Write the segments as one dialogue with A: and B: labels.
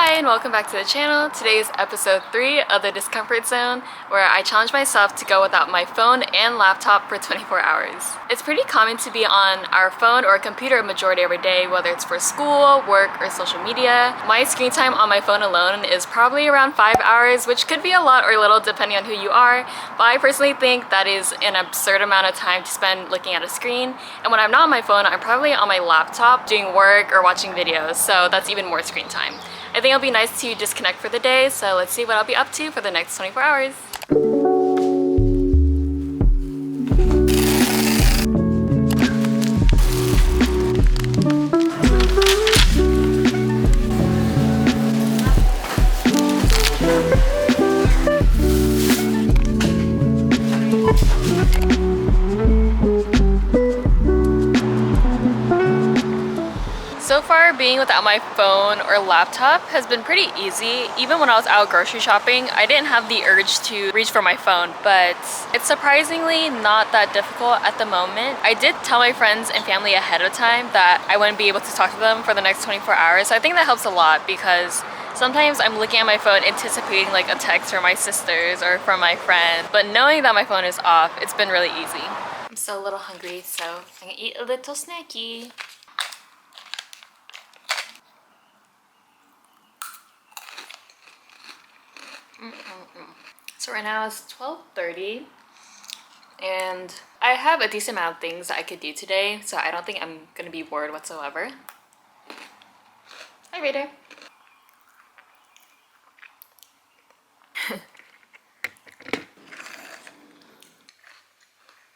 A: Hi and welcome back to the channel. Today is episode 3 of the Discomfort Zone, where I challenge myself to go without my phone and laptop for 24 hours. It's pretty common to be on our phone or computer a majority of our day, whether it's for school, work, or social media. My screen time on my phone alone is probably around 5 hours, which could be a lot or little depending on who you are, but I personally think that is an absurd amount of time to spend looking at a screen. And when I'm not on my phone, I'm probably on my laptop doing work or watching videos, so that's even more screen time. I think it'll be nice to disconnect for the day, so let's see what I'll be up to for the next 24 hours. So far, being without my phone or laptop has been pretty easy. Even when I was out grocery shopping, I didn't have the urge to reach for my phone, but it's surprisingly not that difficult at the moment. I did tell my friends and family ahead of time that I wouldn't be able to talk to them for the next 24 hours. So I think that helps a lot because sometimes I'm looking at my phone anticipating like a text from my sisters or from my friend, but knowing that my phone is off, it's been really easy. I'm still a little hungry, so I'm gonna eat a little snacky. So right now it's 12:30 and I have a decent amount of things that I could do today, so I don't think I'm gonna be bored whatsoever. Hi Raider.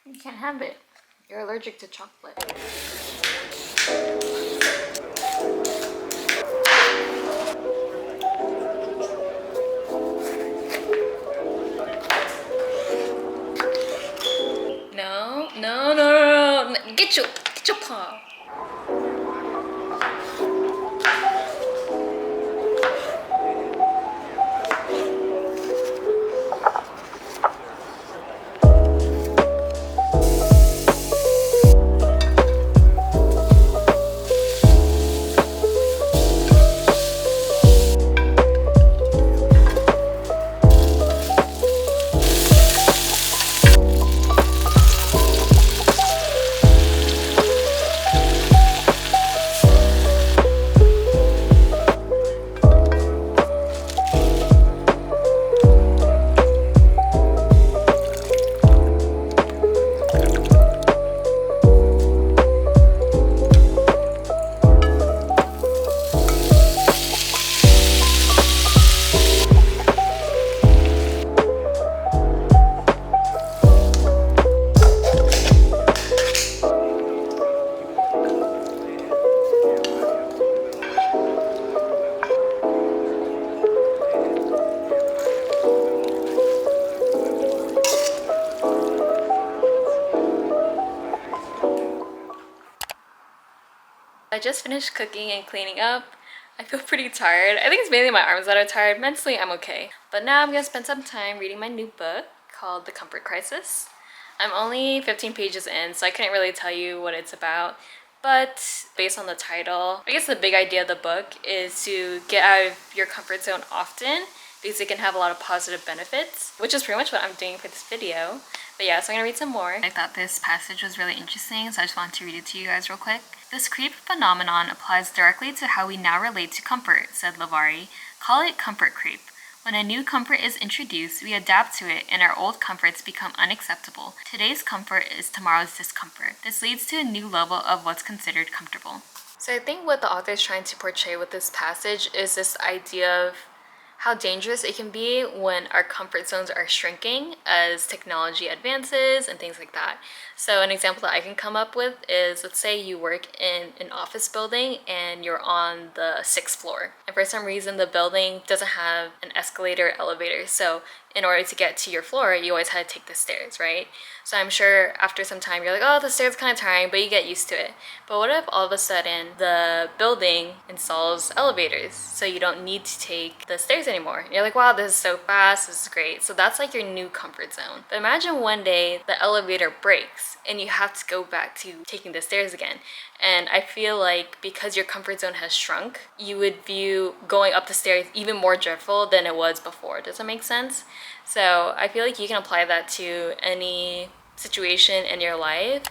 A: You can't have it. You're allergic to chocolate. No. Get your paw. I just finished cooking and cleaning up. I feel pretty tired. I think it's mainly my arms that are tired. Mentally, I'm okay. But now I'm gonna spend some time reading my new book called The Comfort Crisis. I'm only 15 pages in, so I couldn't really tell you what it's about. But based on the title, I guess the big idea of the book is to get out of your comfort zone often because it can have a lot of positive benefits, which is pretty much what I'm doing for this video. But yeah, so I'm gonna read some more. I thought this passage was really interesting, so I just wanted to read it to you guys real quick. This creep phenomenon applies directly to how we now relate to comfort, said Lavari. Call it comfort creep. When a new comfort is introduced, we adapt to it and our old comforts become unacceptable. Today's comfort is tomorrow's discomfort. This leads to a new level of what's considered comfortable. So I think what the author is trying to portray with this passage is this idea of how dangerous it can be when our comfort zones are shrinking as technology advances and things like that. So an example that I can come up with is, let's say you work in an office building and you're on the 6th floor. And for some reason the building doesn't have an escalator or elevator. So in order to get to your floor, you always had to take the stairs, right? So I'm sure after some time you're like, oh, the stairs kind of tiring, but you get used to it. But what if all of a sudden the building installs elevators so you don't need to take the stairs anymore? You're like, wow, this is so fast, this is great. So that's like your new comfort zone. But imagine one day the elevator breaks and you have to go back to taking the stairs again. And I feel like because your comfort zone has shrunk, you would view going up the stairs even more dreadful than it was before. Does that make sense? So I feel like you can apply that to any situation in your life.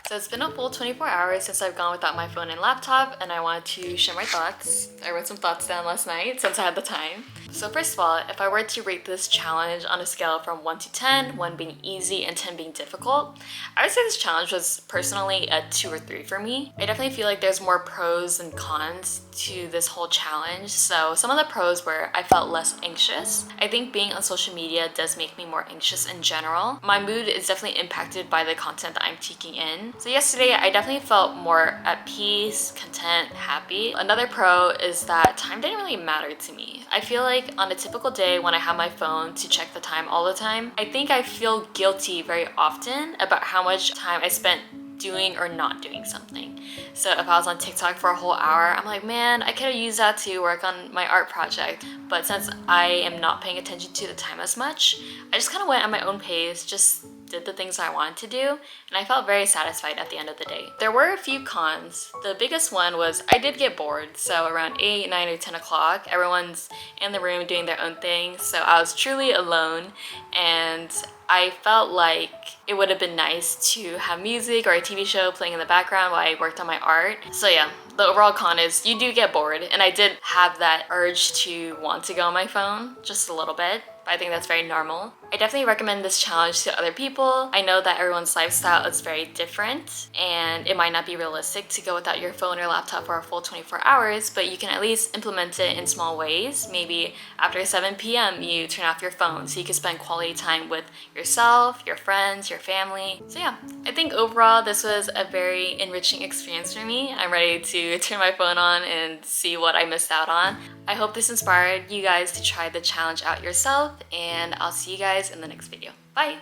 A: So it's been a full 24 hours since I've gone without my phone and laptop, and I wanted to share my thoughts. I wrote some thoughts down last night since I had the time. So first of all, if I were to rate this challenge on a scale from 1 to 10, 1 being easy and 10 being difficult, I would say this challenge was personally a 2 or 3 for me. I definitely feel like there's more pros than cons to this whole challenge. So some of the pros were I felt less anxious. I think being on social media does make me more anxious in general. My mood is definitely impacted by the content that I'm taking in. So yesterday I definitely felt more at peace, content, happy. Another pro is that time didn't really matter to me. I feel like on a typical day when I have my phone to check the time all the time, I think I feel guilty very often about how much time I spent doing or not doing something. So if I was on TikTok for a whole hour, I'm like, man, I could have used that to work on my art project. But since I am not paying attention to the time as much, I just kind of went at my own pace, just did the things I wanted to do, and I felt very satisfied at the end of the day. There were a few cons. The biggest one was I did get bored. So around 8, 9, or 10 o'clock, everyone's in the room doing their own thing. So I was truly alone, and I felt like it would have been nice to have music or a TV show playing in the background while I worked on my art. So yeah, the overall con is you do get bored, and I did have that urge to want to go on my phone just a little bit. But I think that's very normal. I definitely recommend this challenge to other people. I know that everyone's lifestyle is very different and it might not be realistic to go without your phone or laptop for a full 24 hours, but you can at least implement it in small ways. Maybe after 7 p.m. you turn off your phone so you can spend quality time with yourself, your friends, your family. So yeah, I think overall this was a very enriching experience for me. I'm ready to turn my phone on and see what I missed out on. I hope this inspired you guys to try the challenge out yourself, and I'll see you guys in the next video. Bye!